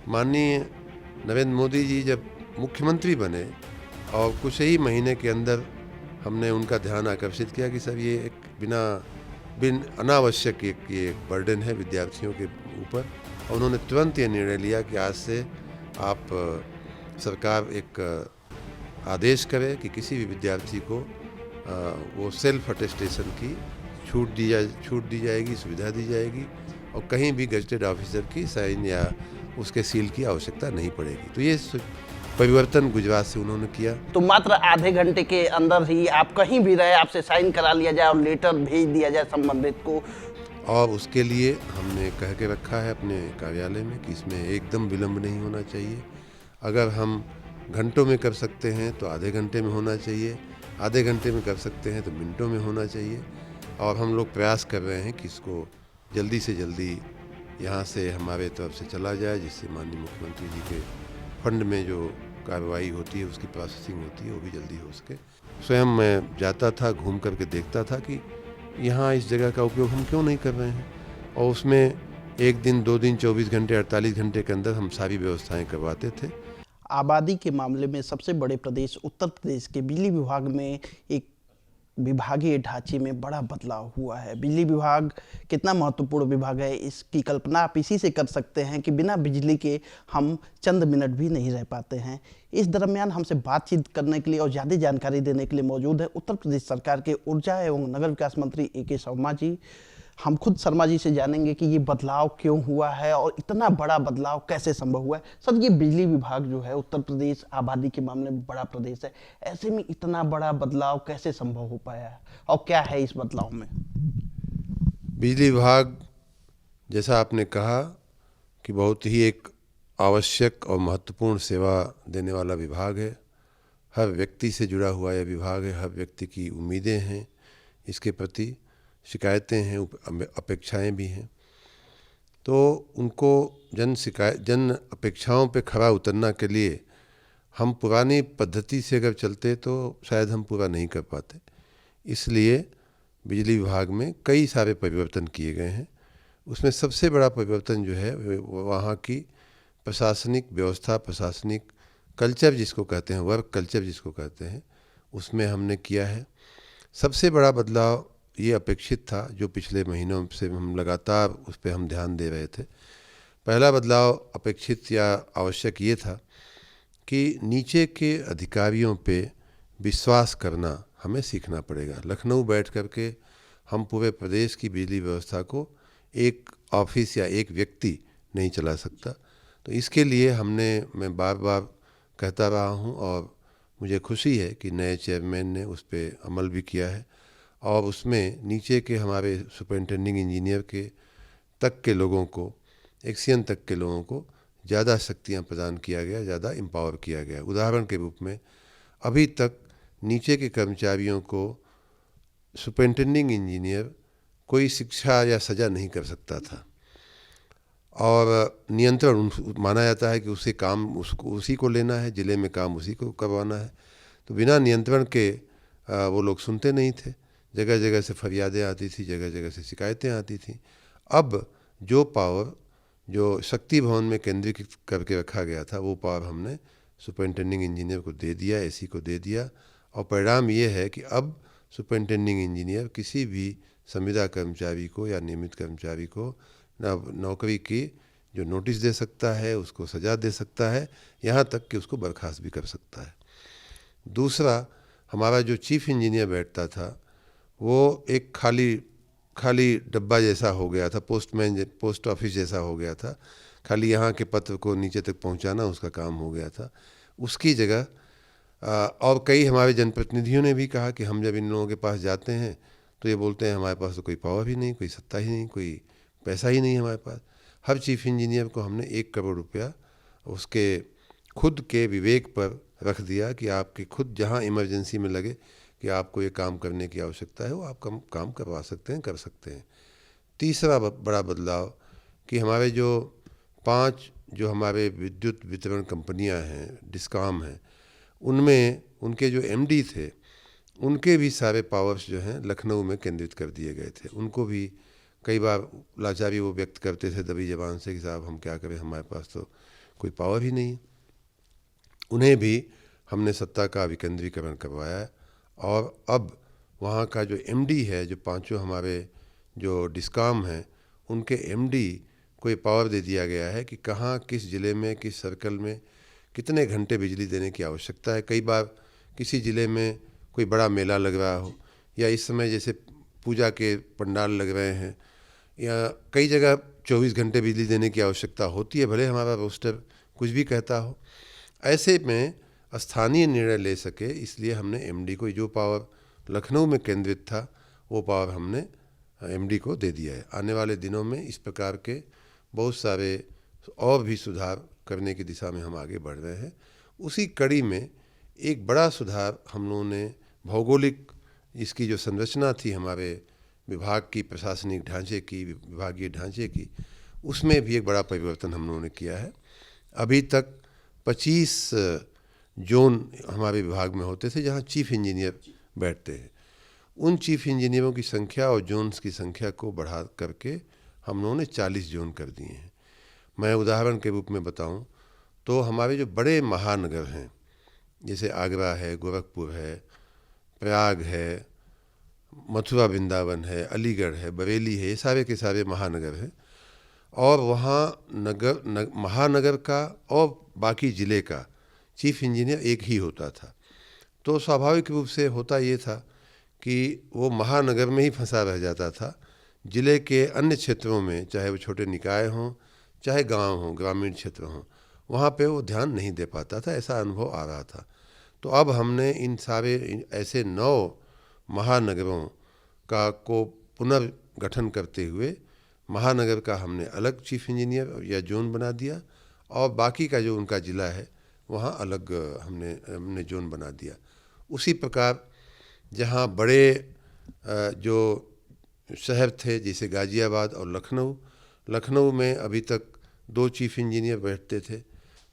माननीय नरेंद्र मोदी जी जब मुख्यमंत्री बने और कुछ ही महीने के अंदर हमने उनका ध्यान आकर्षित किया कि सर ये एक बिन अनावश्यक ये एक बर्डन है विद्यार्थियों के ऊपर, और उन्होंने तुरंत ये निर्णय लिया कि आज से आप सरकार एक आदेश करे कि किसी भी विद्यार्थी को वो सेल्फ अटेस्टेशन की छूट दी जाएगी, सुविधा दी जाएगी, और कहीं भी गजटेड ऑफिसर की साइन या उसके सील की आवश्यकता नहीं पड़ेगी। तो ये परिवर्तन गुजरात से उन्होंने किया। तो मात्र आधे घंटे के अंदर ही आप कहीं भी रहे, आपसे साइन करा लिया जाए और लेटर भेज दिया जाए संबंधित को। और उसके लिए हमने कह के रखा है अपने कार्यालय में कि इसमें एकदम विलंब नहीं होना चाहिए। अगर हम घंटों में कर सकते हैं तो आधे घंटे में होना चाहिए, आधे घंटे में कर सकते हैं तो मिनटों में होना चाहिए। और हम लोग प्रयास कर रहे हैं कि इसको जल्दी से जल्दी यहाँ से हमारे तरफ से चला जाए, जिससे माननीय मुख्यमंत्री जी के फंड में जो कार्रवाई होती है, उसकी प्रोसेसिंग होती है, वो भी जल्दी हो सके। स्वयं मैं जाता था, घूम करके देखता था कि यहाँ इस जगह का उपयोग हम क्यों नहीं कर रहे हैं, और उसमें 1 दिन 2 दिन 24 घंटे 48 घंटे के अंदर हम सारी व्यवस्थाएं करवाते थे। आबादी के मामले में सबसे बड़े प्रदेश उत्तर प्रदेश के बिजली विभाग में एक विभागीय ढांचे में बड़ा बदलाव हुआ है। बिजली विभाग कितना महत्वपूर्ण विभाग है, इसकी कल्पना आप इसी से कर सकते हैं कि बिना बिजली के हम चंद मिनट भी नहीं रह पाते हैं। इस दरमियान हमसे बातचीत करने के लिए और ज़्यादा जानकारी देने के लिए मौजूद है उत्तर प्रदेश सरकार के ऊर्जा एवं नगर विकास मंत्री A.K. शर्मा जी। हम खुद शर्मा जी से जानेंगे कि ये बदलाव क्यों हुआ है और इतना बड़ा बदलाव कैसे संभव हुआ है। सर, ये बिजली विभाग जो है, उत्तर प्रदेश आबादी के मामले में बड़ा प्रदेश है, ऐसे में इतना बड़ा बदलाव कैसे संभव हो पाया है और क्या है इस बदलाव में? बिजली विभाग, जैसा आपने कहा, कि बहुत ही एक आवश्यक और महत्वपूर्ण सेवा देने वाला विभाग है। हर व्यक्ति से जुड़ा हुआ यह विभाग है। हर व्यक्ति की उम्मीदें हैं इसके प्रति, शिकायतें हैं, अपेक्षाएं भी हैं। तो उनको जन अपेक्षाओं पे खरा उतरना के लिए हम पुरानी पद्धति से अगर चलते तो शायद हम पूरा नहीं कर पाते। इसलिए बिजली विभाग में कई सारे परिवर्तन किए गए हैं। उसमें सबसे बड़ा परिवर्तन जो है वहाँ की प्रशासनिक व्यवस्था, प्रशासनिक कल्चर जिसको कहते हैं, वर्क कल्चर जिसको कहते हैं, उसमें हमने किया है। सबसे बड़ा बदलाव ये अपेक्षित था, जो पिछले महीनों से हम लगातार उस पर हम ध्यान दे रहे थे। पहला बदलाव अपेक्षित या आवश्यक ये था कि नीचे के अधिकारियों पे विश्वास करना हमें सीखना पड़ेगा। लखनऊ बैठ कर के हम पूरे प्रदेश की बिजली व्यवस्था को एक ऑफिस या एक व्यक्ति नहीं चला सकता। तो इसके लिए मैं बार बार कहता रहा हूँ, और मुझे खुशी है कि नए चेयरमैन ने उस पर अमल भी किया है, और उसमें नीचे के हमारे सुपरिटेंडिंग इंजीनियर के तक के लोगों को, एक्सियन तक के लोगों को ज़्यादा शक्तियाँ प्रदान किया गया, ज़्यादा एम्पावर किया गया। उदाहरण के रूप में अभी तक नीचे के कर्मचारियों को सुपरिटेंडिंग इंजीनियर कोई शिक्षा या सज़ा नहीं कर सकता था, और नियंत्रण माना जाता है कि उसी को लेना है, ज़िले में काम उसी को करवाना है। तो बिना नियंत्रण के वो लोग सुनते नहीं थे। जगह जगह से फरियादें आती थी, जगह जगह से शिकायतें आती थीं। अब जो पावर जो शक्ति भवन में केंद्रीकृत करके रखा गया था, वो पावर हमने सुपरिटेंडिंग इंजीनियर को दे दिया, एसी को दे दिया, और परिणाम ये है कि अब सुपरिटेंडिंग इंजीनियर किसी भी संविदा कर्मचारी को या नियमित कर्मचारी को नौकरी की जो नोटिस दे सकता है, उसको सज़ा दे सकता है, यहाँ तक कि उसको बर्खास्त भी कर सकता है। दूसरा, हमारा जो चीफ इंजीनियर बैठता था वो एक खाली डब्बा जैसा हो गया था, पोस्ट ऑफिस जैसा हो गया था। खाली यहाँ के पत्र को नीचे तक पहुँचाना उसका काम हो गया था। उसकी जगह और कई हमारे जनप्रतिनिधियों ने भी कहा कि हम जब इन लोगों के पास जाते हैं तो ये बोलते हैं हमारे पास तो कोई पावर भी नहीं, कोई सत्ता ही नहीं, कोई पैसा ही नहीं हमारे पास। हर चीफ इंजीनियर को हमने 1 करोड़ रुपया उसके खुद के विवेक पर रख दिया कि आपके खुद जहाँ इमरजेंसी में लगे कि आपको ये काम करने की आवश्यकता है, वो आप काम करवा सकते हैं, कर सकते हैं। तीसरा बड़ा बदलाव कि हमारे जो 5 जो हमारे विद्युत वितरण कंपनियां हैं, डिस्कॉम हैं, उनमें उनके जो एमडी थे, उनके भी सारे पावर्स जो हैं लखनऊ में केंद्रित कर दिए गए थे। उनको भी कई बार लाचारी वो व्यक्त करते थे दबी जबान से कि साहब हम क्या करें, हमारे पास तो कोई पावर ही नहीं है। उन्हें भी हमने सत्ता का विकेंद्रीकरण करवाया है और अब वहाँ का जो एमडी है, जो पांचों हमारे जो डिस्कॉम हैं, उनके एमडी को ये पावर दे दिया गया है कि कहाँ, किस ज़िले में, किस सर्कल में कितने घंटे बिजली देने की आवश्यकता है। कई बार किसी ज़िले में कोई बड़ा मेला लग रहा हो, या इस समय जैसे पूजा के पंडाल लग रहे हैं, या कई जगह 24 घंटे बिजली देने की आवश्यकता होती है, भले हमारा रोस्टर कुछ भी कहता हो। ऐसे में स्थानीय निर्णय ले सके, इसलिए हमने एमडी को जो पावर लखनऊ में केंद्रित था वो पावर हमने एमडी को दे दिया है। आने वाले दिनों में इस प्रकार के बहुत सारे और भी सुधार करने की दिशा में हम आगे बढ़ रहे हैं। उसी कड़ी में एक बड़ा सुधार हम लोगों ने भौगोलिक, इसकी जो संरचना थी हमारे विभाग की, प्रशासनिक ढांचे की, विभागीय ढांचे की, उसमें भी एक बड़ा परिवर्तन हम लोगों ने किया है। अभी तक 25 जोन हमारे विभाग में होते थे जहां चीफ इंजीनियर बैठते हैं। उन चीफ इंजीनियरों की संख्या और जोन्स की संख्या को बढ़ा करके हम लोगों ने 40 जोन कर दिए हैं। मैं उदाहरण के रूप में बताऊं तो हमारे जो बड़े महानगर हैं, जैसे आगरा है, गोरखपुर है, प्रयाग है, मथुरा वृंदावन है, अलीगढ़ है, बरेली है, ये सारे के सारे महानगर हैं। और वहाँ महानगर का और बाकी ज़िले का चीफ इंजीनियर एक ही होता था। तो स्वाभाविक रूप से होता ये था कि वो महानगर में ही फंसा रह जाता था। ज़िले के अन्य क्षेत्रों में, चाहे वो छोटे निकाय हों, चाहे गांव हों, ग्रामीण क्षेत्र हों, वहाँ पे वो ध्यान नहीं दे पाता था। ऐसा अनुभव आ रहा था। तो अब हमने इन सारे ऐसे 9 महानगरों का को पुनर्गठन करते हुए महानगर का हमने अलग चीफ इंजीनियर या जोन बना दिया, और बाकी का जो उनका ज़िला है वहाँ अलग हमने जोन बना दिया। उसी प्रकार जहाँ बड़े जो शहर थे, जैसे गाज़ियाबाद और लखनऊ में अभी तक 2 चीफ इंजीनियर बैठते थे,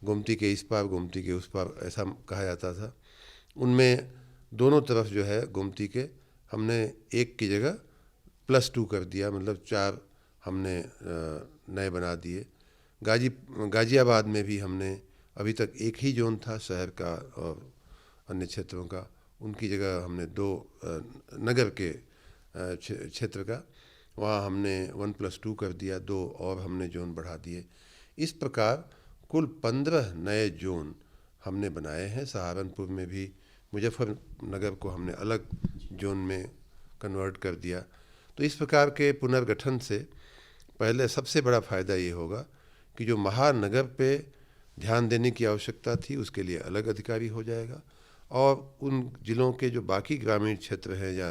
गोमती के इस पार, गोमती के उस पार, ऐसा कहा जाता था। उनमें दोनों तरफ जो है गोमती के, हमने एक की जगह +2 कर दिया, मतलब 4 हमने नए बना दिए। गाज़ियाबाद में भी हमने, अभी तक एक ही जोन था शहर का और अन्य क्षेत्रों का, उनकी जगह हमने 2 नगर के क्षेत्र का, वहाँ हमने 1+2 कर दिया, 2 और हमने जोन बढ़ा दिए। इस प्रकार कुल 15 नए जोन हमने बनाए हैं। सहारनपुर में भी मुजफ्फरनगर को हमने अलग जोन में कन्वर्ट कर दिया। तो इस प्रकार के पुनर्गठन से पहले सबसे बड़ा फ़ायदा ये होगा कि जो महानगर पे ध्यान देने की आवश्यकता थी उसके लिए अलग अधिकारी हो जाएगा, और उन ज़िलों के जो बाकी ग्रामीण क्षेत्र हैं या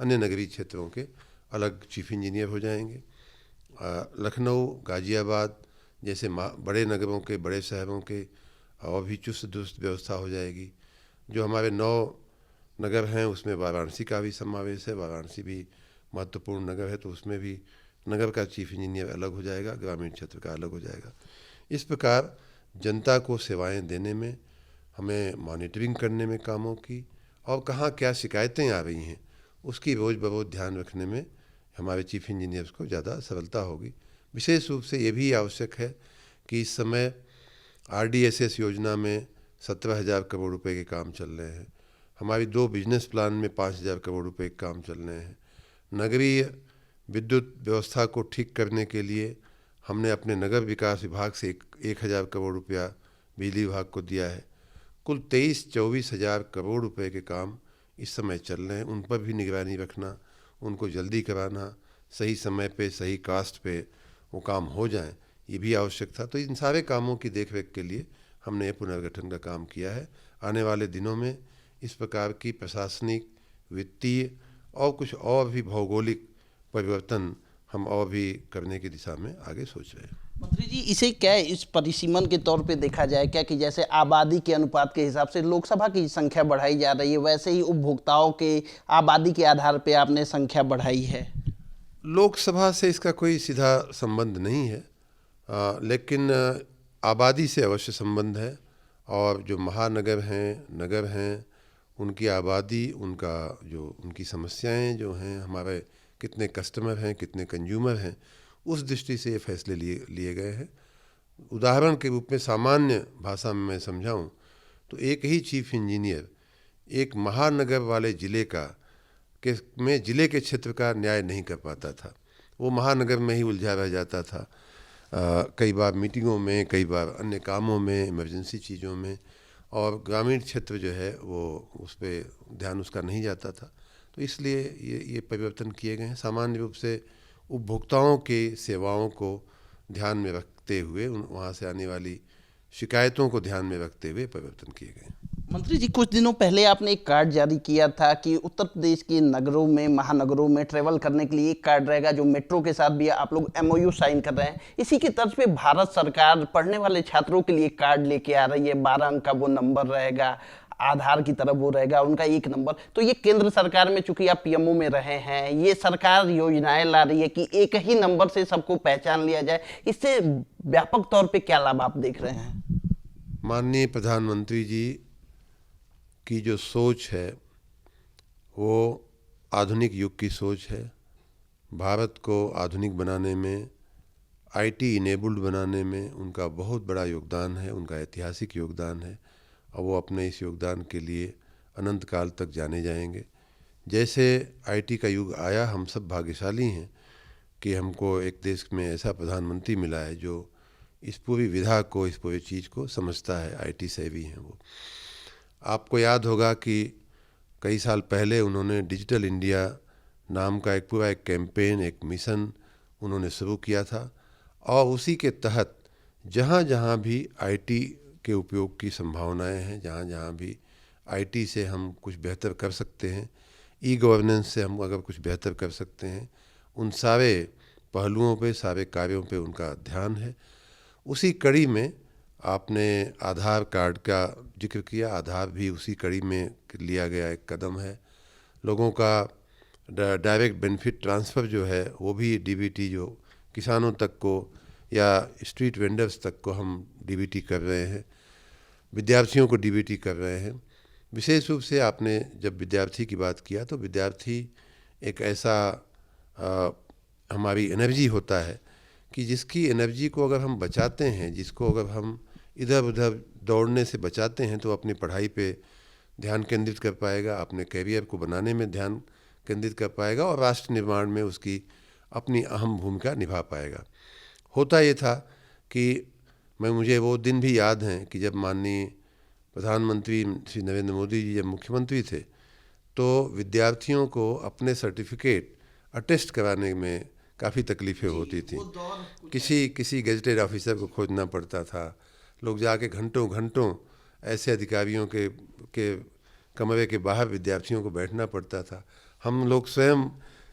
अन्य नगरीय क्षेत्रों के अलग चीफ इंजीनियर हो जाएंगे। लखनऊ, गाज़ियाबाद जैसे बड़े नगरों के, बड़े शहरों के और भी चुस्त दुरुस्त व्यवस्था हो जाएगी। जो हमारे 9 नगर हैं उसमें वाराणसी का भी समावेश है। वाराणसी भी महत्वपूर्ण नगर है, तो उसमें भी नगर का चीफ इंजीनियर अलग हो जाएगा, ग्रामीण क्षेत्र का अलग हो जाएगा। इस प्रकार जनता को सेवाएं देने में, हमें मॉनिटरिंग करने में कामों की, और कहाँ क्या शिकायतें आ रही हैं उसकी रोज़ बरोज़ ध्यान रखने में हमारे चीफ इंजीनियर्स को ज़्यादा सरलता होगी। विशेष रूप से ये भी आवश्यक है कि इस समय RDSS योजना में 17,000 करोड़ रुपए के काम चल रहे हैं। हमारी 2 बिजनेस प्लान में 5,000 करोड़ रुपए के काम चल रहे हैं। नगरीय विद्युत व्यवस्था को ठीक करने के लिए हमने अपने नगर विकास विभाग से 1,000 करोड़ रुपया बिजली विभाग को दिया है। कुल 23-24 हज़ार करोड़ रुपए के काम इस समय चल रहे हैं। उन पर भी निगरानी रखना, उनको जल्दी कराना, सही समय पे, सही कास्ट पे वो काम हो जाएं, ये भी आवश्यक था। तो इन सारे कामों की देखरेख के लिए हमने ये पुनर्गठन का काम किया है। आने वाले दिनों में इस प्रकार की प्रशासनिक, वित्तीय और कुछ और भी भौगोलिक परिवर्तन हम और भी करने की दिशा में आगे सोच रहे हैं। मंत्री जी, इसे क्या इस परिसीमन के तौर पे देखा जाए क्या कि जैसे आबादी के अनुपात के हिसाब से लोकसभा की संख्या बढ़ाई जा रही है, वैसे ही उपभोक्ताओं के आबादी के आधार पे आपने संख्या बढ़ाई है? लोकसभा से इसका कोई सीधा संबंध नहीं है, लेकिन आबादी से अवश्य संबंध है। और जो महानगर हैं, नगर हैं, उनकी आबादी, उनका जो उनकी समस्याएं जो हैं, हमारे कितने कस्टमर हैं, कितने कंज्यूमर हैं, उस दृष्टि से ये फैसले लिए गए हैं। उदाहरण के रूप में सामान्य भाषा में मैं समझाऊं तो एक ही चीफ इंजीनियर एक महानगर वाले जिले का में जिले के क्षेत्र का न्याय नहीं कर पाता था। वो महानगर में ही उलझा रह जाता था, कई बार मीटिंगों में, कई बार अन्य कामों में, इमरजेंसी चीज़ों में, और ग्रामीण क्षेत्र जो है वो उस पर ध्यान उसका नहीं जाता था। तो इसलिए ये परिवर्तन किए गए हैं। सामान्य रूप से उपभोक्ताओं की सेवाओं को ध्यान में रखते हुए, वहाँ से आने वाली शिकायतों को ध्यान में रखते हुए परिवर्तन किए गए हैं। मंत्री जी, कुछ दिनों पहले आपने एक कार्ड जारी किया था कि उत्तर प्रदेश के नगरों में, महानगरों में ट्रेवल करने के लिए एक कार्ड रहेगा जो मेट्रो के साथ भी आप लोग एमओयू साइन कर रहे हैं। इसी की तर्ज पे भारत सरकार पढ़ने वाले छात्रों के लिए कार्ड लेके आ रही है। 12 अंक का वो नंबर रहेगा, आधार की तरफ वो रहेगा उनका एक नंबर। तो ये केंद्र सरकार में, चूंकि आप पीएमओ में रहे हैं, ये सरकार योजनाएं ला रही है कि एक ही नंबर से सबको पहचान लिया जाए। इससे व्यापक तौर पे क्या लाभ आप देख रहे हैं? माननीय प्रधानमंत्री जी की जो सोच है वो आधुनिक युग की सोच है। भारत को आधुनिक बनाने में, आईटी इनेबल्ड बनाने में उनका बहुत बड़ा योगदान है, उनका ऐतिहासिक योगदान है, और वो अपने इस योगदान के लिए अनंत काल तक जाने जाएंगे। जैसे आईटी का युग आया, हम सब भाग्यशाली हैं कि हमको एक देश में ऐसा प्रधानमंत्री मिला है जो इस पूरी विधा को, इस पूरी चीज़ को समझता है, आईटी सेवी हैं वो। आपको याद होगा कि कई साल पहले उन्होंने डिजिटल इंडिया नाम का एक पूरा एक कैंपेन, एक मिशन उन्होंने शुरू किया था, और उसी के तहत जहाँ जहाँ भी आईटी के उपयोग की संभावनाएं हैं, जहाँ जहाँ भी आईटी से हम कुछ बेहतर कर सकते हैं, ई गवर्नेंस से हम अगर कुछ बेहतर कर सकते हैं, उन सारे पहलुओं पे, सारे कार्यों पे उनका ध्यान है। उसी कड़ी में आपने आधार कार्ड का जिक्र किया, आधार भी उसी कड़ी में लिया गया एक कदम है। लोगों का डायरेक्ट बेनिफिट ट्रांसफ़र जो है वो भी डीबीटी, जो किसानों तक को या स्ट्रीट वेंडर्स तक को हम डीबीटी कर रहे हैं, विद्यार्थियों को डीबीटी कर रहे हैं। विशेष रूप से आपने जब विद्यार्थी की बात किया तो विद्यार्थी एक ऐसा हमारी एनर्जी होता है कि जिसकी एनर्जी को अगर हम बचाते हैं, जिसको अगर हम इधर उधर दौड़ने से बचाते हैं, तो अपनी पढ़ाई पे ध्यान केंद्रित कर पाएगा, अपने कैरियर को बनाने में ध्यान केंद्रित कर पाएगा, और राष्ट्र निर्माण में उसकी अपनी अहम भूमिका निभा पाएगा। होता ये था कि मुझे वो दिन भी याद हैं कि जब माननीय प्रधानमंत्री श्री नरेंद्र मोदी जी जब मुख्यमंत्री थे, तो विद्यार्थियों को अपने सर्टिफिकेट अटेस्ट कराने में काफ़ी तकलीफ़ें होती थी। किसी गेजेटेड ऑफिसर को खोजना पड़ता था, लोग जाके घंटों घंटों ऐसे अधिकारियों के कमरे के बाहर विद्यार्थियों को बैठना पड़ता था। हम लोग स्वयं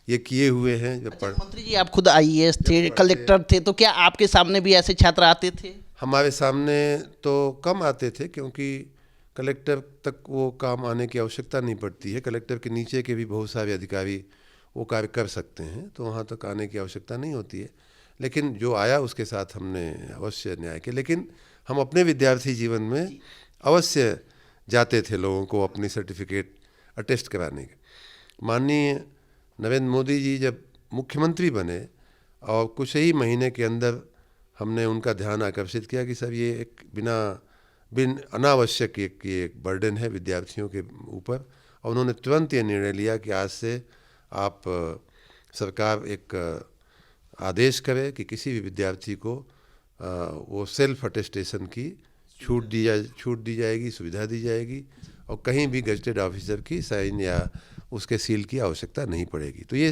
ये किए हुए हैं। जब मंत्री जी, आप खुद आईएएस थे, कलेक्टर थे, तो क्या आपके सामने भी ऐसे छात्र आते थे? हमारे सामने तो कम आते थे, क्योंकि कलेक्टर तक वो काम आने की आवश्यकता नहीं पड़ती है। कलेक्टर के नीचे के भी बहुत सारे अधिकारी वो कार्य कर सकते हैं, तो वहाँ तक आने की आवश्यकता नहीं होती है। लेकिन जो आया उसके साथ हमने अवश्य न्याय किया। लेकिन हम अपने विद्यार्थी जीवन में अवश्य जाते थे लोगों को अपनी सर्टिफिकेट अटेस्ट कराने के। माननीय नरेंद्र मोदी जी जब मुख्यमंत्री बने और कुछ ही महीने के अंदर हमने उनका ध्यान आकर्षित किया कि सर ये एक बिन अनावश्यक एक बर्डन है विद्यार्थियों के ऊपर, और उन्होंने तुरंत ये निर्णय लिया कि आज से आप सरकार एक आदेश करे कि किसी भी विद्यार्थी को वो सेल्फ अटेस्टेशन की छूट दी जाएगी, सुविधा दी जाएगी, और कहीं भी गजेटेड ऑफिसर की साइन या उसके सील की आवश्यकता नहीं पड़ेगी। तो ये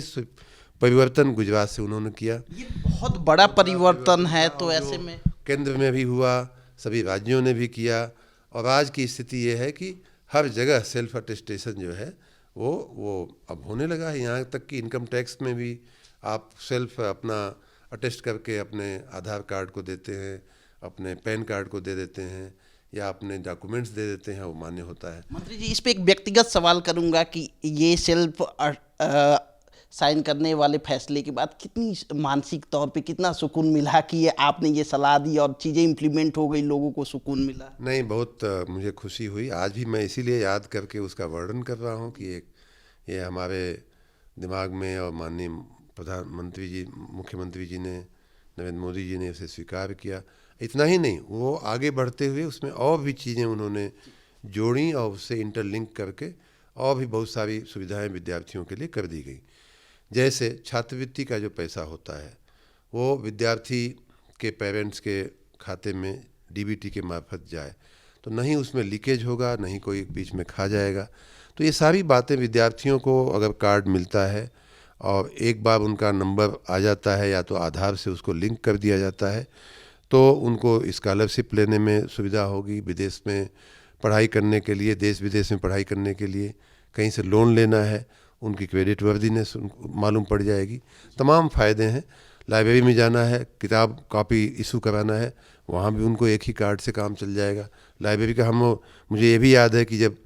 परिवर्तन गुजरात से उन्होंने किया। ये बहुत बड़ा परिवर्तन है। तो ऐसे में केंद्र में भी हुआ, सभी राज्यों ने भी किया, और आज की स्थिति ये है कि हर जगह सेल्फ अटेस्टेशन जो है वो अब होने लगा है। यहाँ तक कि इनकम टैक्स में भी आप सेल्फ अपना अटेस्ट करके अपने आधार कार्ड को देते हैं, अपने पैन कार्ड को दे देते हैं, या अपने डॉक्यूमेंट्स दे देते हैं, वो मान्य होता है। मंत्री जी, इस पे एक व्यक्तिगत सवाल करूंगा कि ये सेल्फ साइन करने वाले फैसले के बाद कितनी मानसिक तौर पे कितना सुकून मिला कि ये आपने ये सलाह दी और चीज़ें इम्प्लीमेंट हो गई, लोगों को सुकून मिला? नहीं, बहुत मुझे खुशी हुई। आज भी मैं इसीलिए याद करके उसका वर्णन कर रहा हूँ कि ये हमारे दिमाग में, और माननीय प्रधानमंत्री जी, मुख्यमंत्री जी ने नरेंद्र मोदी जी ने उसे स्वीकार किया। इतना ही नहीं, वो आगे बढ़ते हुए उसमें और भी चीज़ें उन्होंने जोड़ी और उससे इंटरलिंक करके और भी बहुत सारी सुविधाएं विद्यार्थियों के लिए कर दी गई। जैसे छात्रवृत्ति का जो पैसा होता है वो विद्यार्थी के पेरेंट्स के खाते में डीबीटी के मार्फत जाए, तो नहीं उसमें लीकेज होगा, नहीं कोई बीच में खा जाएगा। तो ये सारी बातें विद्यार्थियों को अगर कार्ड मिलता है और एक बार उनका नंबर आ जाता है या तो आधार से उसको लिंक कर दिया जाता है, तो उनको स्कॉलरशिप लेने में सुविधा होगी। विदेश में पढ़ाई करने के लिए, देश विदेश में पढ़ाई करने के लिए कहीं से लोन लेना है, उनकी क्रेडिट वर्दीनेस उनको मालूम पड़ जाएगी। तमाम फ़ायदे हैं। लाइब्रेरी में जाना है, किताब कॉपी इशू कराना है, वहाँ भी उनको एक ही कार्ड से काम चल जाएगा। लाइब्रेरी का मुझे ये भी याद है कि जब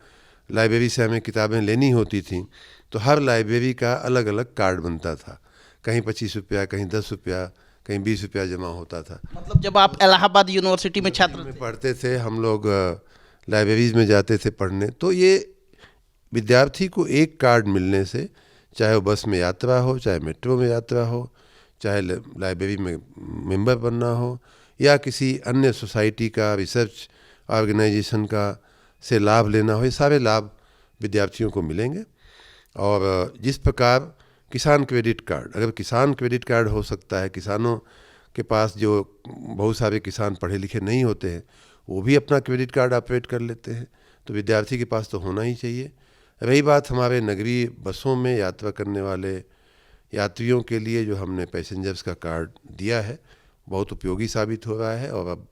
लाइब्रेरी से हमें किताबें लेनी होती थी तो हर लाइब्रेरी का अलग अलग कार्ड बनता था। कहीं 25 रुपया, कहीं 10 रुपया, कहीं 20 रुपया जमा होता था। मतलब जब आप इलाहाबाद यूनिवर्सिटी में छात्र में थे। पढ़ते थे हम लोग, लाइब्रेरीज में जाते थे पढ़ने, तो ये विद्यार्थी को एक कार्ड मिलने से, चाहे वो बस में यात्रा हो, चाहे मेट्रो में यात्रा हो, चाहे लाइब्रेरी में मेंबर बनना हो या किसी अन्य सोसाइटी का, रिसर्च ऑर्गेनाइजेशन का से लाभ लेना हो, ये सारे लाभ विद्यार्थियों को मिलेंगे। और जिस प्रकार किसान क्रेडिट कार्ड, अगर किसान क्रेडिट कार्ड हो सकता है, किसानों के पास जो बहुत सारे किसान पढ़े लिखे नहीं होते हैं वो भी अपना क्रेडिट कार्ड ऑपरेट कर लेते हैं, तो विद्यार्थी के पास तो होना ही चाहिए। रही बात हमारे नगरीय बसों में यात्रा करने वाले यात्रियों के लिए, जो हमने पैसेंजर्स का कार्ड दिया है, बहुत उपयोगी साबित हो रहा है और अब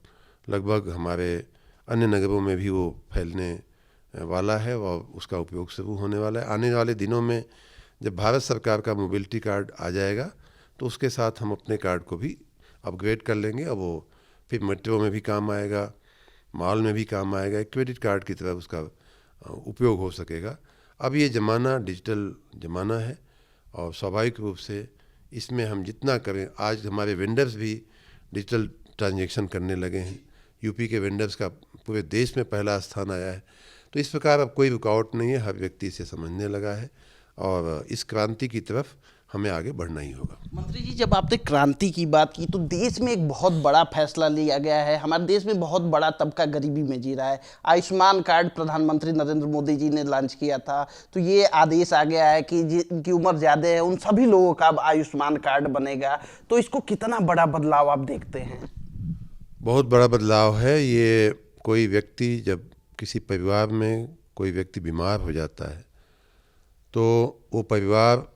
लगभग हमारे अन्य नगरों में भी वो फैलने वाला है और उसका उपयोग शुरू होने वाला है। आने वाले दिनों में जब भारत सरकार का मोबिलिटी कार्ड आ जाएगा तो उसके साथ हम अपने कार्ड को भी अपग्रेड कर लेंगे और वो फिर मेट्रो में भी काम आएगा, मॉल में भी काम आएगा, एक क्रेडिट कार्ड की तरह उसका उपयोग हो सकेगा। अब ये ज़माना डिजिटल ज़माना है और स्वाभाविक रूप से इसमें हम जितना करें, आज हमारे वेंडर्स भी डिजिटल ट्रांजैक्शन करने लगे हैं। यूपी के वेंडर्स का पूरे देश में पहला स्थान आया है। तो इस प्रकार अब कोई रुकावट नहीं है, हर व्यक्ति इसे समझने लगा है और इस क्रांति की तरफ हमें आगे बढ़ना ही होगा। मंत्री जी, जब आपने क्रांति की बात की तो देश में एक बहुत बड़ा फैसला लिया गया है। हमारे देश में बहुत बड़ा तबका गरीबी में जी रहा है। आयुष्मान कार्ड प्रधानमंत्री नरेंद्र मोदी जी ने लॉन्च किया था, तो ये आदेश आ गया है कि जिनकी उम्र ज़्यादा है उन सभी लोगों का अब आयुष्मान कार्ड बनेगा। तो इसको कितना बड़ा बदलाव आप देखते हैं? बहुत बड़ा बदलाव है ये। कोई व्यक्ति, जब किसी परिवार में कोई व्यक्ति बीमार हो जाता है तो वो परिवार,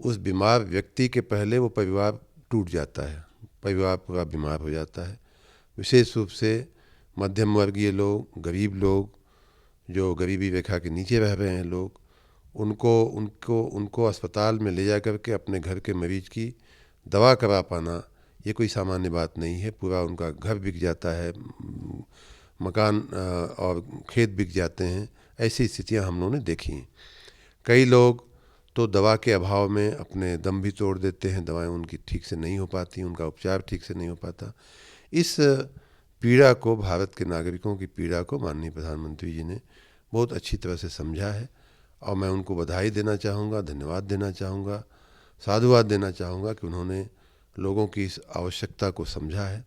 उस बीमार व्यक्ति के पहले वो परिवार टूट जाता है, परिवार पूरा बीमार हो जाता है। विशेष रूप से मध्यम वर्गीय लोग, गरीब लोग, जो गरीबी रेखा के नीचे रह रहे हैं लोग, उनको अस्पताल में ले जा कर के अपने घर के मरीज की दवा करा पाना ये कोई सामान्य बात नहीं है। पूरा उनका घर बिक जाता है, मकान और खेत बिक जाते हैं। ऐसी स्थितियां हम लोगों ने देखी हैं। कई लोग तो दवा के अभाव में अपने दम भी तोड़ देते हैं, दवाएं उनकी ठीक से नहीं हो पाती, उनका उपचार ठीक से नहीं हो पाता। इस पीड़ा को, भारत के नागरिकों की पीड़ा को माननीय प्रधानमंत्री जी ने बहुत अच्छी तरह से समझा है और मैं उनको बधाई देना चाहूँगा, धन्यवाद देना चाहूँगा, साधुवाद देना चाहूँगा कि उन्होंने लोगों की इस आवश्यकता को समझा है।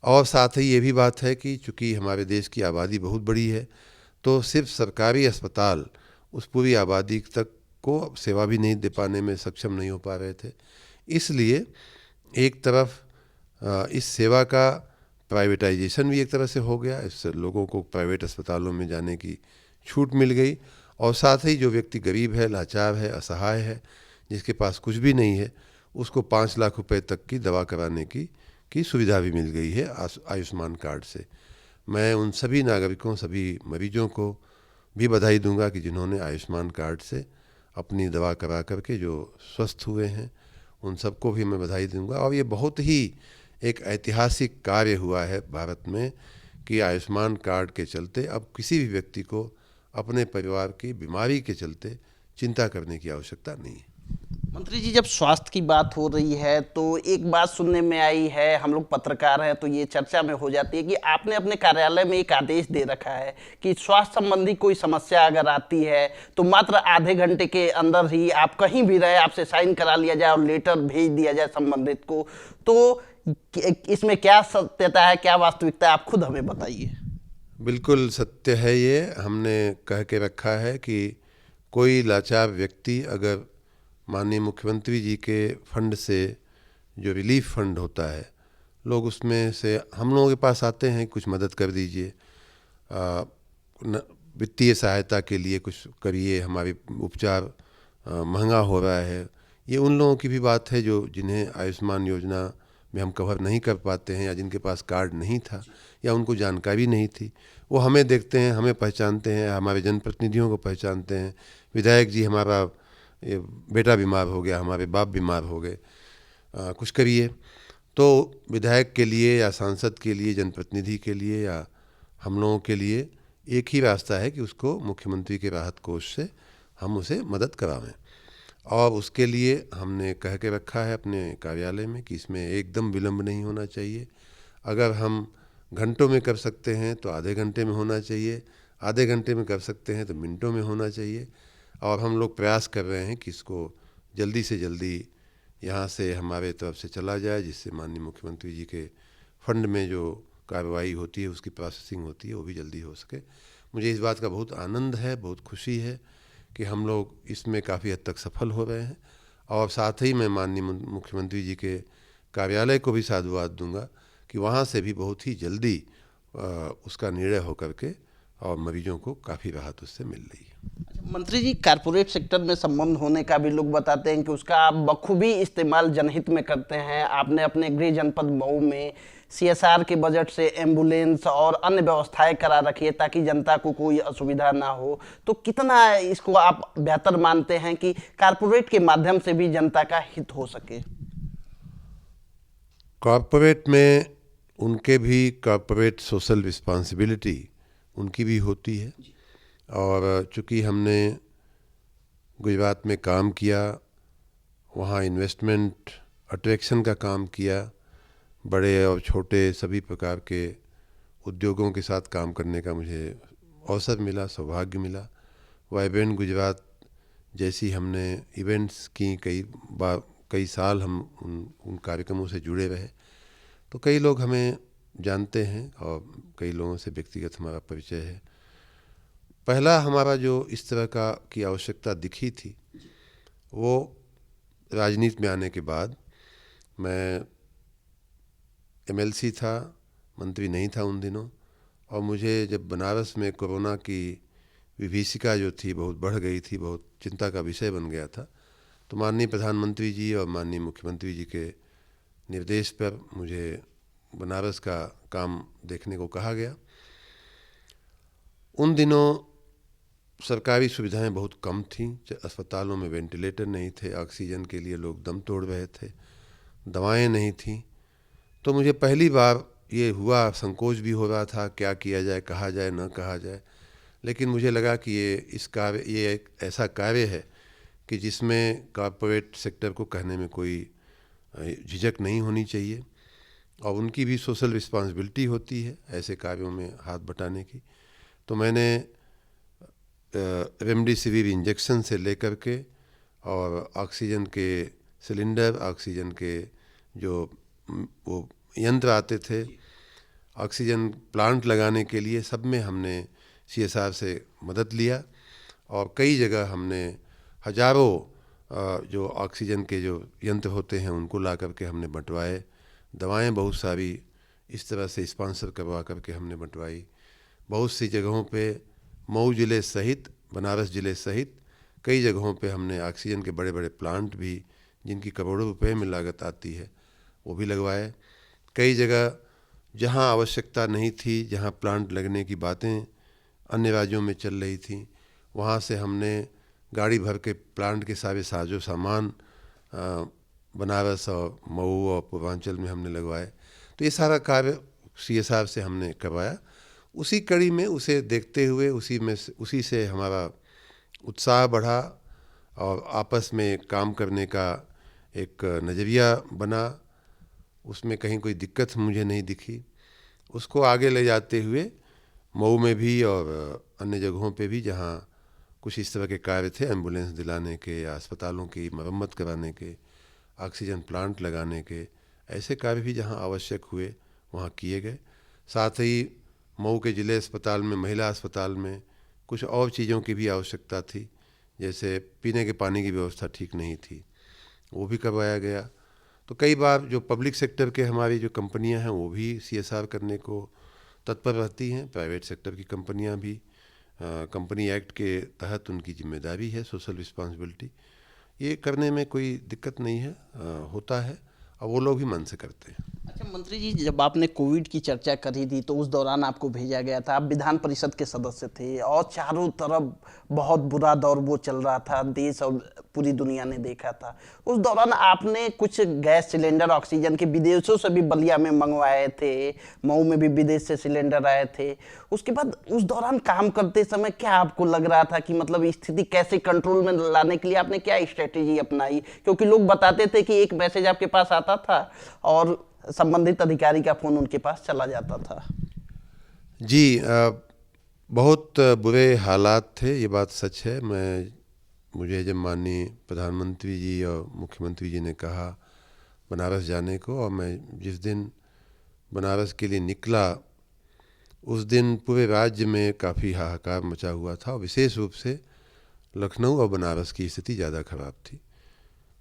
और साथ ही ये भी बात है कि चूँकि हमारे देश की आबादी बहुत बड़ी है तो सिर्फ सरकारी अस्पताल उस पूरी आबादी तक को सेवा भी नहीं दे पाने में सक्षम नहीं हो पा रहे थे। इसलिए एक तरफ इस सेवा का प्राइवेटाइजेशन भी एक तरह से हो गया, इससे लोगों को प्राइवेट अस्पतालों में जाने की छूट मिल गई और साथ ही जो व्यक्ति गरीब है, लाचार है, असहाय है, जिसके पास कुछ भी नहीं है, उसको 5 लाख रुपए तक की दवा कराने की सुविधा भी मिल गई है आयुष्मान कार्ड से। मैं उन सभी नागरिकों, सभी मरीजों को भी बधाई दूंगा कि जिन्होंने आयुष्मान कार्ड से अपनी दवा करा करके जो स्वस्थ हुए हैं, उन सबको भी मैं बधाई दूंगा। और ये बहुत ही एक ऐतिहासिक कार्य हुआ है भारत में कि आयुष्मान कार्ड के चलते अब किसी भी व्यक्ति को अपने परिवार की बीमारी के चलते चिंता करने की आवश्यकता नहीं है। मंत्री जी, जब स्वास्थ्य की बात हो रही है तो एक बात सुनने में आई है, हम लोग पत्रकार हैं तो ये चर्चा में हो जाती है कि आपने अपने कार्यालय में एक आदेश दे रखा है कि स्वास्थ्य संबंधी कोई समस्या अगर आती है तो मात्र आधे घंटे के अंदर ही आप कहीं भी रहे आपसे साइन करा लिया जाए और लेटर भेज दिया जाए संबंधित को। तो इसमें क्या सत्यता है, क्या वास्तविकता है, आप खुद हमें बताइए। बिल्कुल सत्य है ये। हमने कह के रखा है कि कोई लाचार व्यक्ति अगर माननीय मुख्यमंत्री जी के फंड से, जो रिलीफ फंड होता है, लोग उसमें से हम लोगों के पास आते हैं, कुछ मदद कर दीजिए, वित्तीय सहायता के लिए कुछ करिए, हमारी उपचार महंगा हो रहा है। ये उन लोगों की भी बात है जो जिन्हें आयुष्मान योजना में हम कवर नहीं कर पाते हैं, या जिनके पास कार्ड नहीं था, या उनको जानकारी नहीं थी। वो हमें देखते हैं, हमें पहचानते हैं, हमारे जनप्रतिनिधियों को पहचानते हैं। विधायक जी, हमारा ये बेटा बीमार हो गया, हमारे बाप बीमार हो गए, कुछ करिए। तो विधायक के लिए या सांसद के लिए, जनप्रतिनिधि के लिए या हम लोगों के लिए एक ही रास्ता है कि उसको मुख्यमंत्री के राहत कोष से हम उसे मदद करावें। और उसके लिए हमने कह के रखा है अपने कार्यालय में कि इसमें एकदम विलम्ब नहीं होना चाहिए। अगर हम घंटों में कर सकते हैं तो आधे घंटे में होना चाहिए, आधे घंटे में कर सकते हैं तो मिनटों में होना चाहिए। और हम लोग प्रयास कर रहे हैं कि इसको जल्दी से जल्दी यहाँ से हमारे तरफ से चला जाए, जिससे माननीय मुख्यमंत्री जी के फंड में जो कार्रवाई होती है, उसकी प्रोसेसिंग होती है, वो भी जल्दी हो सके। मुझे इस बात का बहुत आनंद है, बहुत खुशी है कि हम लोग इसमें काफ़ी हद तक सफल हो रहे हैं। और साथ ही मैं माननीय मुख्यमंत्री जी के कार्यालय को भी साधुवाद दूंगा कि वहाँ से भी बहुत ही जल्दी उसका निर्णय होकर के और मरीजों को काफ़ी राहत उससे मिल रही है। मंत्री जी, कारपोरेट सेक्टर में संबंध होने का भी लोग बताते हैं कि उसका आप बखूबी इस्तेमाल जनहित में करते हैं। आपने अपने गृह जनपद मऊ में सीएसआर के बजट से एम्बुलेंस और अन्य व्यवस्थाएं करा रखी है ताकि जनता को कोई असुविधा ना हो। तो कितना इसको आप बेहतर मानते हैं कि कारपोरेट के माध्यम से भी जनता का हित हो सके? कॉरपोरेट में उनके भी कॉरपोरेट सोशल रिस्पॉन्सिबिलिटी उनकी भी होती है। और चूँकि हमने गुजरात में काम किया, वहाँ इन्वेस्टमेंट अट्रैक्शन का काम किया, बड़े और छोटे सभी प्रकार के उद्योगों के साथ काम करने का मुझे अवसर मिला, सौभाग्य मिला। वाइब्रेंट गुजरात जैसी हमने इवेंट्स की, कई साल हम उन कार्यक्रमों से जुड़े रहे। तो कई लोग हमें जानते हैं और कई लोगों से व्यक्तिगत हमारा परिचय है। पहला हमारा जो इस तरह की आवश्यकता दिखी थी, वो राजनीति में आने के बाद। मैं एमएलसी था, मंत्री नहीं था उन दिनों। और मुझे जब बनारस में कोरोना की विभीषिका जो थी बहुत बढ़ गई थी, बहुत चिंता का विषय बन गया था, तो माननीय प्रधानमंत्री जी और माननीय मुख्यमंत्री जी के निर्देश पर मुझे बनारस का काम देखने को कहा गया। उन दिनों सरकारी सुविधाएं बहुत कम थीं, अस्पतालों में वेंटिलेटर नहीं थे, ऑक्सीजन के लिए लोग दम तोड़ रहे थे, दवाएं नहीं थीं। तो मुझे पहली बार ये हुआ, संकोच भी हो रहा था, क्या किया जाए, कहा जाए न कहा जाए। लेकिन मुझे लगा कि ये एक ऐसा कार्य है कि जिसमें कॉरपोरेट सेक्टर को कहने में कोई झिझक नहीं होनी चाहिए, और उनकी भी सोशल रिस्पॉन्सिबिलिटी होती है ऐसे कार्यों में हाथ बटाने की। तो मैंने रेमडेसिविर इंजेक्शन से लेकर के और ऑक्सीजन के सिलेंडर, ऑक्सीजन के जो वो यंत्र आते थे, ऑक्सीजन प्लांट लगाने के लिए, सब में हमने सीएसआर से मदद लिया। और कई जगह हमने हजारों जो ऑक्सीजन के जो यंत्र होते हैं उनको ला करके हमने बंटवाए। दवाएं बहुत सारी इस तरह से स्पॉन्सर करवा करके हमने बंटवाई। बहुत सी जगहों पे, मऊ ज़िले सहित, बनारस ज़िले सहित कई जगहों पे हमने ऑक्सीजन के बड़े बड़े प्लांट भी, जिनकी करोड़ों रुपए में लागत आती है, वो भी लगवाए। कई जगह जहां आवश्यकता नहीं थी, जहां प्लांट लगने की बातें अन्य राज्यों में चल रही थी, वहां से हमने गाड़ी भर के प्लांट के सारे साजो सामान बनारस और मऊ और पूर्वांचल में हमने लगवाए। तो ये सारा कार्य सीएसआर से हमने करवाया। उसी कड़ी में, उसे देखते हुए, उसी से हमारा उत्साह बढ़ा और आपस में काम करने का एक नज़रिया बना, उसमें कहीं कोई दिक्कत मुझे नहीं दिखी। उसको आगे ले जाते हुए मऊ में भी और अन्य जगहों पे भी जहाँ कुछ इस तरह के कार्य थे, एम्बुलेंस दिलाने के या अस्पतालों की मरम्मत कराने के, ऑक्सीजन प्लांट लगाने के, ऐसे कार्य भी जहाँ आवश्यक हुए वहाँ किए गए। साथ ही मऊ के जिले अस्पताल में, महिला अस्पताल में कुछ और चीज़ों की भी आवश्यकता थी, जैसे पीने के पानी की व्यवस्था ठीक नहीं थी, वो भी करवाया गया। तो कई बार जो पब्लिक सेक्टर के हमारी जो कंपनियां हैं वो भी CSR करने को तत्पर रहती हैं। प्राइवेट सेक्टर की कंपनियां भी कंपनी एक्ट के तहत उनकी जिम्मेदारी है सोशल रिस्पांसिबिलिटी, ये करने में कोई दिक्कत नहीं है, होता है और वो लोग भी मन से करते हैं। अच्छा मंत्री जी, जब आपने कोविड की चर्चा करी थी तो उस दौरान आपको भेजा गया था, आप विधान परिषद के सदस्य थे और चारों तरफ बहुत बुरा दौर वो चल रहा था, देश और पूरी दुनिया ने देखा था। उस दौरान आपने कुछ गैस सिलेंडर ऑक्सीजन के विदेशों से भी बलिया में मंगवाए थे, मऊ में भी विदेश से सिलेंडर आए थे। उसके बाद उस दौरान काम करते समय क्या आपको लग रहा था कि मतलब स्थिति कैसे कंट्रोल में लाने के लिए आपने क्या स्ट्रेटेजी अपनाई? क्योंकि लोग बताते थे कि एक मैसेज आपके पास आता था और संबंधित अधिकारी का फोन उनके पास चला जाता था। जी, बहुत बुरे हालात थे, ये बात सच है। मुझे जब माननीय प्रधानमंत्री जी और मुख्यमंत्री जी ने कहा बनारस जाने को, और मैं जिस दिन बनारस के लिए निकला उस दिन पूरे राज्य में काफ़ी हाहाकार मचा हुआ था, और विशेष रूप से लखनऊ और बनारस की स्थिति ज़्यादा ख़राब थी।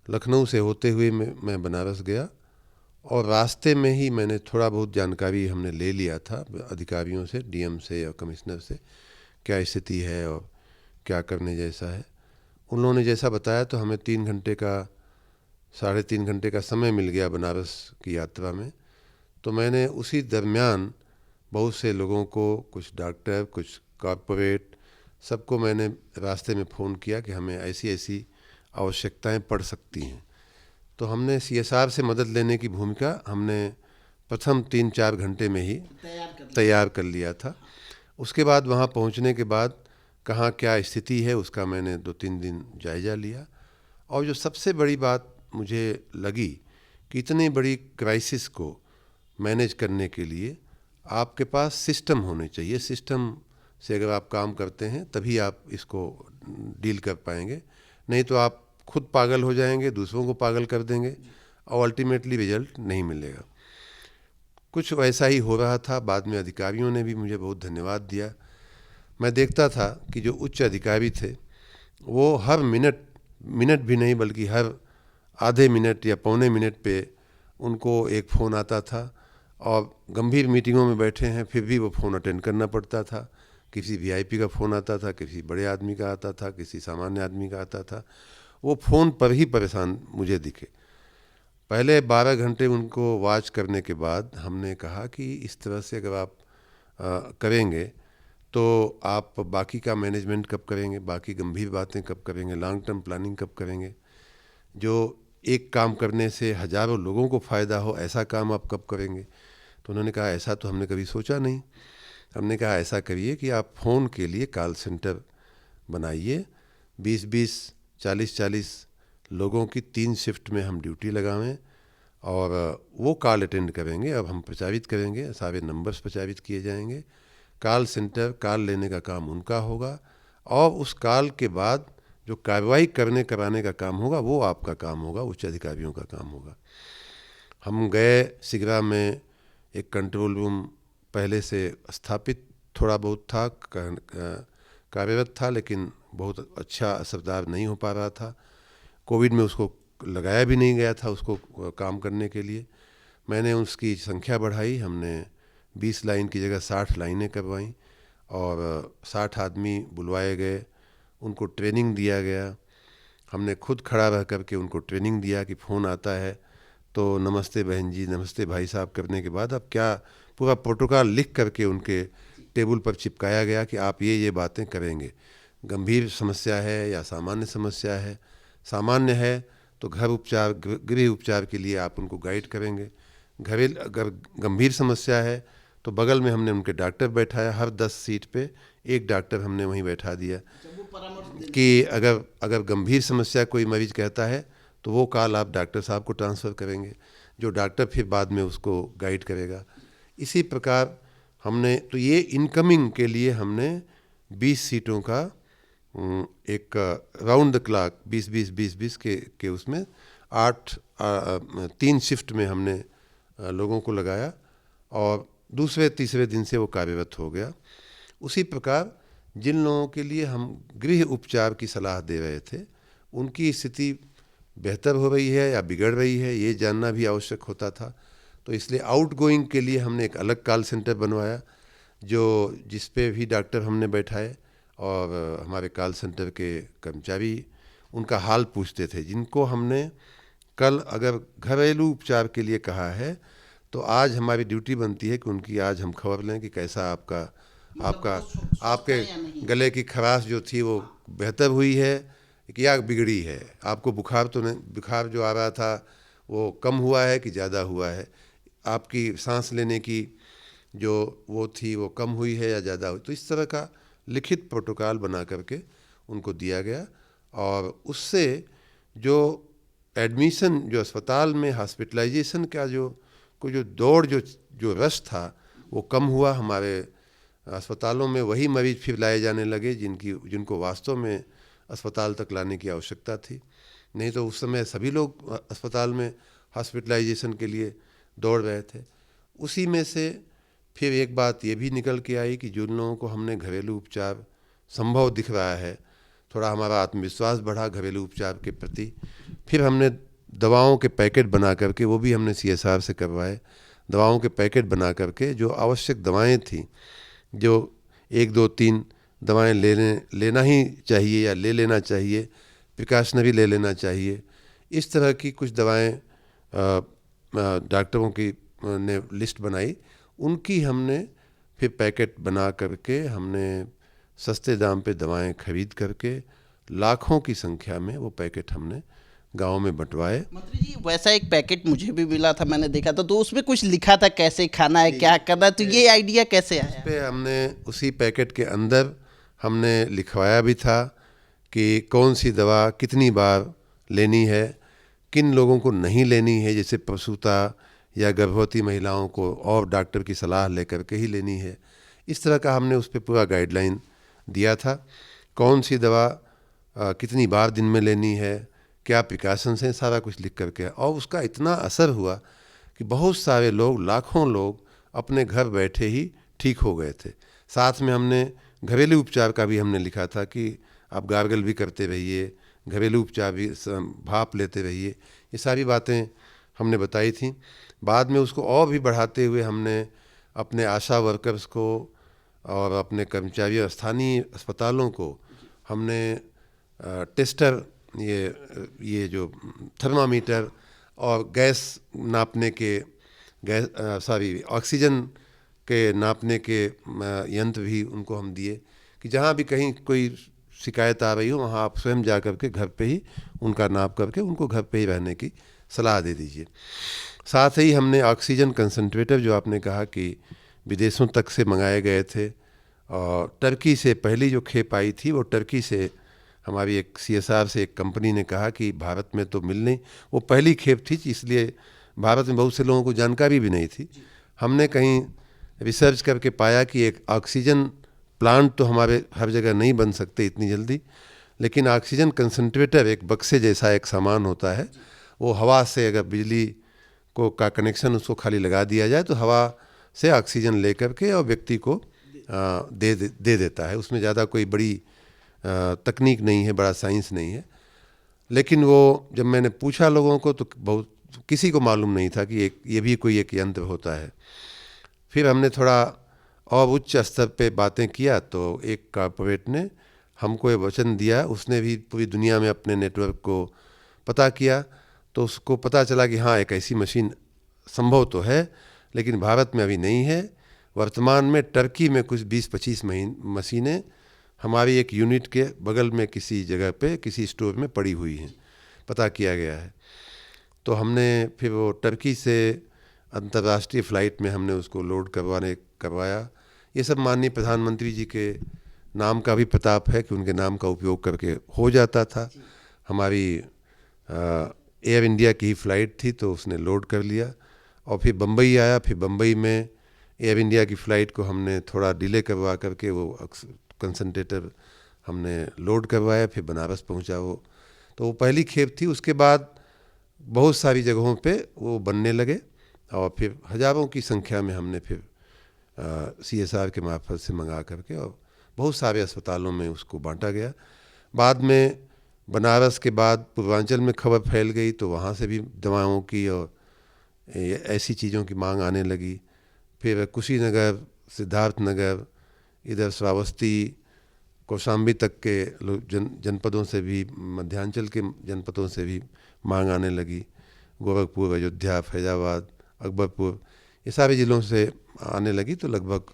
लखनऊ से होते हुए मैं बनारस गया और रास्ते में ही मैंने थोड़ा बहुत जानकारी हमने ले लिया था अधिकारियों से, DM से और कमिश्नर से, क्या स्थिति है और क्या करने जैसा है। उन्होंने जैसा बताया तो हमें 3.5 घंटे का समय मिल गया बनारस की यात्रा में। तो मैंने उसी दरमियान बहुत से लोगों को, कुछ डॉक्टर, कुछ कॉरपोरेट, सबको मैंने रास्ते में फ़ोन किया कि हमें ऐसी ऐसी आवश्यकताएं पड़ सकती हैं। तो हमने CSR से मदद लेने की भूमिका हमने प्रथम 3-4 घंटे में ही तैयार कर लिया था। उसके बाद वहाँ पहुँचने के बाद कहाँ क्या स्थिति है उसका मैंने 2-3 दिन जायज़ा लिया। और जो सबसे बड़ी बात मुझे लगी कि इतनी बड़ी क्राइसिस को मैनेज करने के लिए आपके पास सिस्टम होने चाहिए। सिस्टम से अगर आप काम करते हैं तभी आप इसको डील कर पाएंगे, नहीं तो आप खुद पागल हो जाएंगे, दूसरों को पागल कर देंगे और अल्टीमेटली रिजल्ट नहीं मिलेगा। कुछ वैसा ही हो रहा था। बाद में अधिकारियों ने भी मुझे बहुत धन्यवाद दिया। मैं देखता था कि जो उच्च अधिकारी थे वो हर मिनट भी नहीं बल्कि हर आधे मिनट या पौने मिनट पे उनको एक फ़ोन आता था, और गंभीर मीटिंगों में बैठे हैं फिर भी वो फ़ोन अटेंड करना पड़ता था। किसी VIP का फ़ोन आता था, किसी बड़े आदमी का आता था, किसी सामान्य आदमी का आता था। वो फ़ोन पर ही परेशान मुझे दिखे। पहले 12 घंटे उनको वॉच करने के बाद हमने कहा कि इस तरह से अगर आप करेंगे तो आप बाकी का मैनेजमेंट कब करेंगे, बाकी गंभीर बातें कब करेंगे, लॉन्ग टर्म प्लानिंग कब करेंगे, जो एक काम करने से हज़ारों लोगों को फ़ायदा हो ऐसा काम आप कब करेंगे। तो उन्होंने कहा ऐसा तो हमने कभी सोचा नहीं। हमने कहा ऐसा करिए कि आप फ़ोन के लिए कॉल सेंटर बनाइए, 20-20, 40-40 लोगों की 3 शिफ्ट में हम ड्यूटी लगावें और वो कॉल अटेंड करेंगे। अब हम प्रचारित करेंगे, सारे नंबर्स प्रचारित किए जाएंगे। कॉल सेंटर कॉल लेने का काम उनका होगा और उस कॉल के बाद जो कार्रवाई कराने का काम होगा वो आपका काम होगा, उच्च अधिकारियों का काम होगा। हम गए, सिगरा में एक कंट्रोल रूम पहले से स्थापित थोड़ा बहुत था, कार्यरत था, लेकिन बहुत अच्छा असरदार नहीं हो पा रहा था। कोविड में उसको लगाया भी नहीं गया था उसको काम करने के लिए। मैंने उसकी संख्या बढ़ाई, हमने 20 लाइन की जगह 60 लाइनें करवाईं और 60 आदमी बुलवाए गए, उनको ट्रेनिंग दिया गया। हमने खुद खड़ा रह करके उनको ट्रेनिंग दिया कि फ़ोन आता है तो नमस्ते बहन जी, नमस्ते भाई साहब करने के बाद अब क्या पूरा प्रोटोकॉल लिख करके उनके टेबल पर चिपकाया गया कि आप ये बातें करेंगे। गंभीर समस्या है या सामान्य समस्या है, सामान्य है तो घर उपचार, गृह उपचार के लिए आप उनको गाइड करेंगे। अगर गंभीर समस्या है तो बगल में हमने उनके डॉक्टर बैठाया, हर 10 सीट पे एक डॉक्टर हमने वहीं बैठा दिया कि अगर गंभीर समस्या कोई मरीज कहता है तो वो कॉल आप डॉक्टर साहब को ट्रांसफ़र करेंगे, जो डॉक्टर फिर बाद में उसको गाइड करेगा। इसी प्रकार हमने, तो ये इनकमिंग के लिए हमने 20 सीटों का एक राउंड द क्लॉक 20-20 के उसमें 3 शिफ्ट में हमने लोगों को लगाया और दूसरे तीसरे दिन से वो कार्यरत हो गया। उसी प्रकार जिन लोगों के लिए हम गृह उपचार की सलाह दे रहे थे, उनकी स्थिति बेहतर हो रही है या बिगड़ रही है, ये जानना भी आवश्यक होता था। तो इसलिए आउटगोइंग के लिए हमने एक अलग कॉल सेंटर बनवाया, जिस पे भी डॉक्टर हमने बैठाए और हमारे कॉल सेंटर के कर्मचारी उनका हाल पूछते थे। जिनको हमने कल अगर घरेलू उपचार के लिए कहा है, तो आज हमारी ड्यूटी बनती है कि उनकी आज हम खबर लें कि कैसा आपके गले की खराश जो थी वो बेहतर हुई है कि या बिगड़ी है। आपको बुखार तो नहीं, बुखार जो आ रहा था वो कम हुआ है कि ज़्यादा हुआ है, आपकी सांस लेने की जो वो थी वो कम हुई है या ज़्यादा हुई। तो इस तरह का लिखित प्रोटोकॉल बना करके उनको दिया गया और उससे जो एडमिशन, जो अस्पताल में हॉस्पिटलाइजेशन का जो दौड़, जो रश था वो कम हुआ। हमारे अस्पतालों में वही मरीज फिर लाए जाने लगे जिनको वास्तव में अस्पताल तक लाने की आवश्यकता थी। नहीं तो उस समय सभी लोग अस्पताल में हॉस्पिटलाइजेशन के लिए दौड़ रहे थे। उसी में से फिर एक बात ये भी निकल के आई कि जिन लोगों को हमने घरेलू उपचार संभव दिख रहा है, थोड़ा हमारा आत्मविश्वास बढ़ा घरेलू उपचार के प्रति। फिर हमने दवाओं के पैकेट बना करके, वो भी हमने CSR से करवाए, दवाओं के पैकेट बना करके जो आवश्यक दवाएं थी, जो 1, 2, 3 दवाएं लेना ही चाहिए या ले लेना चाहिए, प्रिकॉशनरी ले लेना चाहिए, इस तरह की कुछ दवाएं डॉक्टरों की ने लिस्ट बनाई। उनकी हमने फिर पैकेट बना करके हमने सस्ते दाम पे दवाएं खरीद करके लाखों की संख्या में वो पैकेट हमने गाँव में बंटवाए। मंत्री जी, वैसा एक पैकेट मुझे भी मिला था, मैंने देखा था, तो उसमें कुछ लिखा था कैसे खाना है, क्या करना है, तो ये आइडिया कैसे आया? पे हमने उसी पैकेट के अंदर हमने लिखवाया भी था कि कौन सी दवा कितनी बार लेनी है, किन लोगों को नहीं लेनी है, जैसे प्रसूता या गर्भवती महिलाओं को और डॉक्टर की सलाह लेकर के ही लेनी है। इस तरह का हमने उस पर पूरा गाइडलाइन दिया था, कौन सी दवा कितनी बार दिन में लेनी है, क्या प्रिकॉशंस हैं, सारा कुछ लिख करके। और उसका इतना असर हुआ कि बहुत सारे लोग, लाखों लोग अपने घर बैठे ही ठीक हो गए थे। साथ में हमने घरेलू उपचार का भी हमने लिखा था कि आप गार्गल भी करते रहिए, घरेलू उपचार भी, भाप लेते रहिए, ये सारी बातें हमने बताई थी। बाद में उसको और भी बढ़ाते हुए हमने अपने आशा वर्कर्स को और अपने कर्मचारियों, स्थानीय अस्पतालों को हमने टेस्टर, ये जो थर्मामीटर और गैस नापने के, ऑक्सीजन के नापने के यंत्र भी उनको हम दिए कि जहाँ भी कहीं कोई शिकायत आ रही हो, वहाँ आप स्वयं जा करके घर पे ही उनका नाप करके उनको घर पे ही रहने की सलाह दे दीजिए। साथ ही हमने ऑक्सीजन कंसंट्रेटर, जो आपने कहा कि विदेशों तक से मंगाए गए थे, और टर्की से पहली जो खेप आई थी वो टर्की से, हमारी एक CSR से एक कंपनी ने कहा कि भारत में तो मिल नहीं, वो पहली खेप थी, इसलिए भारत में बहुत से लोगों को जानकारी भी नहीं थी। हमने कहीं रिसर्च करके पाया कि एक ऑक्सीजन प्लांट तो हमारे हर जगह नहीं बन सकते इतनी जल्दी, लेकिन ऑक्सीजन कंसंट्रेटर एक बक्से जैसा एक सामान होता है, वो हवा से, अगर बिजली का कनेक्शन उसको खाली लगा दिया जाए तो हवा से ऑक्सीजन ले करके और व्यक्ति को दे देता है। उसमें ज़्यादा कोई बड़ी तकनीक नहीं है, बड़ा साइंस नहीं है। लेकिन वो जब मैंने पूछा लोगों को तो बहुत किसी को मालूम नहीं था कि ये भी कोई एक यंत्र होता है। फिर हमने थोड़ा और उच्च स्तर पे बातें किया तो एक कॉर्पोरेट ने हमको ये वचन दिया, उसने भी पूरी दुनिया में अपने नेटवर्क को पता किया, तो उसको पता चला कि हाँ, एक ऐसी मशीन संभव तो है लेकिन भारत में अभी नहीं है। वर्तमान में टर्की में कुछ 20-25 मशीनें हमारी एक यूनिट के बगल में किसी जगह पे किसी स्टोर में पड़ी हुई हैं, पता किया गया है। तो हमने फिर वो टर्की से अंतर्राष्ट्रीय फ़्लाइट में हमने उसको लोड करवाया। ये सब माननीय प्रधानमंत्री जी के नाम का भी प्रताप है कि उनके नाम का उपयोग करके हो जाता था। हमारी एयर इंडिया की ही फ़्लाइट थी तो उसने लोड कर लिया और फिर बम्बई आया। फिर बम्बई में एयर इंडिया की फ़्लाइट को हमने थोड़ा डिले करवा करके वो कंसंट्रेटर हमने लोड करवाया। फिर बनारस पहुंचा वो। तो वो पहली खेप थी। उसके बाद बहुत सारी जगहों पे वो बनने लगे और फिर हज़ारों की संख्या में हमने फिर CSR के मार्फत से मंगा करके और बहुत सारे अस्पतालों में उसको बांटा गया। बाद में बनारस के बाद पूर्वांचल में खबर फैल गई तो वहाँ से भी दवाओं की और ऐसी चीज़ों की मांग आने लगी। फिर कुशीनगर, सिद्धार्थनगर, इधर श्रावस्ती, कौशाम्बी तक के जनपदों से भी, मध्यांचल के जनपदों से भी मांग आने लगी। गोरखपुर, अयोध्या, फैजाबाद, अकबरपुर, ये सारे ज़िलों से आने लगी। तो लगभग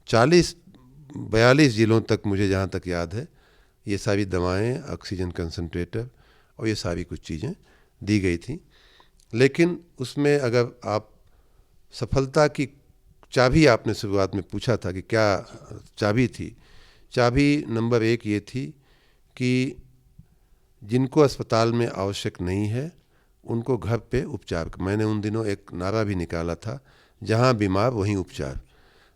40-42 ज़िलों तक, मुझे जहाँ तक याद है, ये सारी दवाएं, ऑक्सीजन कंसंट्रेटर और ये सारी कुछ चीज़ें दी गई थी। लेकिन उसमें अगर आप सफलता की चाबी, आपने शुरुआत में पूछा था कि क्या चाबी थी, चाबी नंबर 1 ये थी कि जिनको अस्पताल में आवश्यक नहीं है उनको घर पे उपचार। मैंने उन दिनों एक नारा भी निकाला था, जहाँ बीमार वहीं उपचार।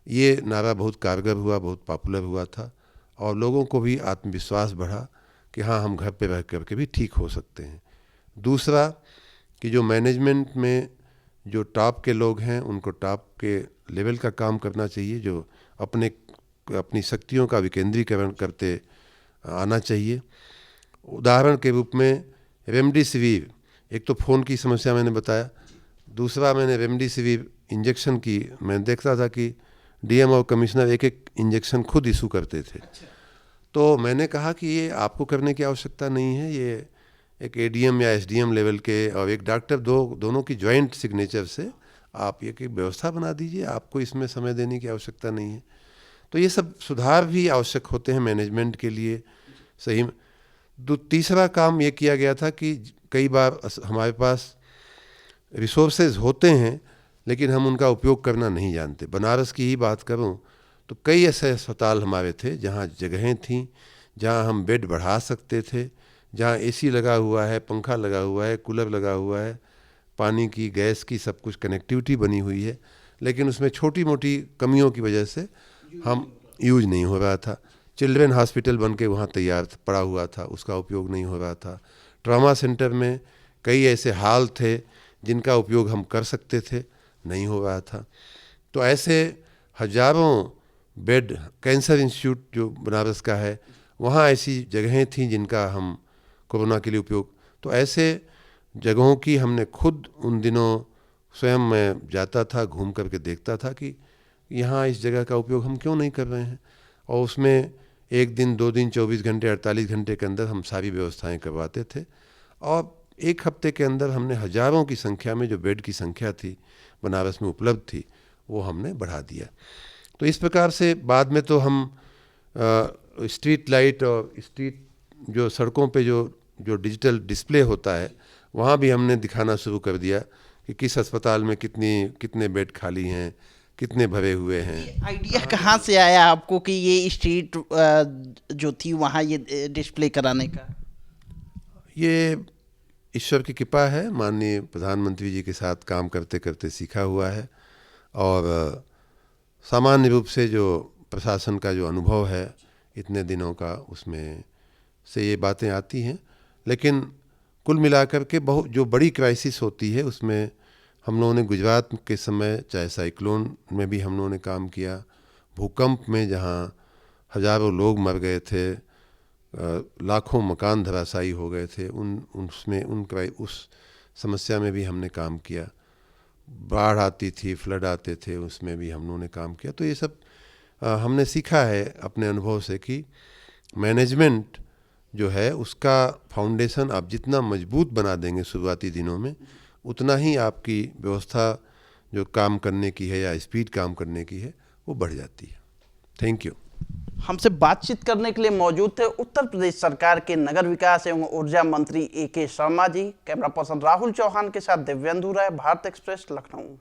ये नारा बहुत कारगर हुआ, बहुत पॉपुलर हुआ था और लोगों को भी आत्मविश्वास बढ़ा कि हाँ, हम घर पे रह करके भी ठीक हो सकते हैं। दूसरा कि जो मैनेजमेंट में जो टॉप के लोग हैं उनको टॉप के लेवल का काम करना चाहिए, जो अपनी शक्तियों का विकेंद्रीकरण करते आना चाहिए। उदाहरण के रूप में रेमडेसिविर, एक तो फ़ोन की समस्या मैंने बताया, दूसरा मैंने रेमडेसिविर इंजेक्शन की, मैं देखता था कि DM और कमिश्नर एक एक इंजेक्शन खुद इशू करते थे। तो मैंने कहा कि ये आपको करने की आवश्यकता नहीं है, ये एक ADM या SDM लेवल के और एक डॉक्टर दोनों की ज्वाइंट सिग्नेचर से आप ये की व्यवस्था बना दीजिए, आपको इसमें समय देने की आवश्यकता नहीं है। तो ये सब सुधार भी आवश्यक होते हैं मैनेजमेंट के लिए। सही में तीसरा काम ये किया गया था कि कई बार हमारे पास रिसोर्सेज होते हैं लेकिन हम उनका उपयोग करना नहीं जानते। बनारस की ही बात करूं तो कई ऐसे अस्पताल हमारे थे जहां जगहें थीं, जहां हम बेड बढ़ा सकते थे, जहां AC लगा हुआ है, पंखा लगा हुआ है, कूलर लगा हुआ है, पानी की, गैस की, सब कुछ कनेक्टिविटी बनी हुई है, लेकिन उसमें छोटी मोटी कमियों की वजह से हम यूज नहीं हो रहा था। चिल्ड्रन हॉस्पिटल बन के वहाँ तैयार पड़ा हुआ था, उसका उपयोग नहीं हो रहा था। ट्रॉमा सेंटर में कई ऐसे हाल थे जिनका उपयोग हम कर सकते थे, नहीं हो रहा था। तो ऐसे हजारों बेड, कैंसर इंस्टीट्यूट जो बनारस का है, वहाँ ऐसी जगहें थीं जिनका हम कोरोना के लिए उपयोग, तो ऐसे जगहों की हमने खुद उन दिनों स्वयं मैं जाता था, घूम करके देखता था कि यहाँ इस जगह का उपयोग हम क्यों नहीं कर रहे हैं। और उसमें 1 दिन, 2 दिन, 24 घंटे, 48 घंटे के अंदर हम सारी व्यवस्थाएं करवाते थे और 1 हफ्ते के अंदर हमने हजारों की संख्या में जो बेड की संख्या थी बनारस में उपलब्ध थी वो हमने बढ़ा दिया। तो इस प्रकार से बाद में तो हम स्ट्रीट लाइट और स्ट्रीट जो सड़कों पे जो डिजिटल डिस्प्ले होता है वहाँ भी हमने दिखाना शुरू कर दिया कि किस अस्पताल में कितने बेड खाली हैं, कितने भरे हुए हैं। आइडिया कहाँ से आया आपको कि ये स्ट्रीट जो थी वहाँ ये डिस्प्ले कराने का? ये ईश्वर की कृपा है, माननीय प्रधानमंत्री जी के साथ काम करते करते सीखा हुआ है और सामान्य रूप से जो प्रशासन का जो अनुभव है इतने दिनों का, उसमें से ये बातें आती हैं। लेकिन कुल मिलाकर के बहुत जो बड़ी क्राइसिस होती है उसमें हम लोगों ने गुजरात के समय, चाहे साइक्लोन में भी हम लोगों ने काम किया, भूकंप में जहाँ हजारों लोग मर गए थे, लाखों मकान धराशायी हो गए थे, उस समस्या में भी हमने काम किया। बाढ़ आती थी, फ्लड आते थे, उसमें भी हम लोगों ने काम किया। तो ये सब हमने सीखा है अपने अनुभव से कि मैनेजमेंट जो है उसका फाउंडेशन आप जितना मजबूत बना देंगे शुरुआती दिनों में, उतना ही आपकी व्यवस्था जो काम करने की है या स्पीड काम करने की है वो बढ़ जाती है। Thank you. हमसे बातचीत करने के लिए मौजूद थे उत्तर प्रदेश सरकार के नगर विकास एवं ऊर्जा मंत्री AK Sharma ji. Camera person Rahul Chauhan के साथ दिव्येंदु राय, भारत एक्सप्रेस, लखनऊ।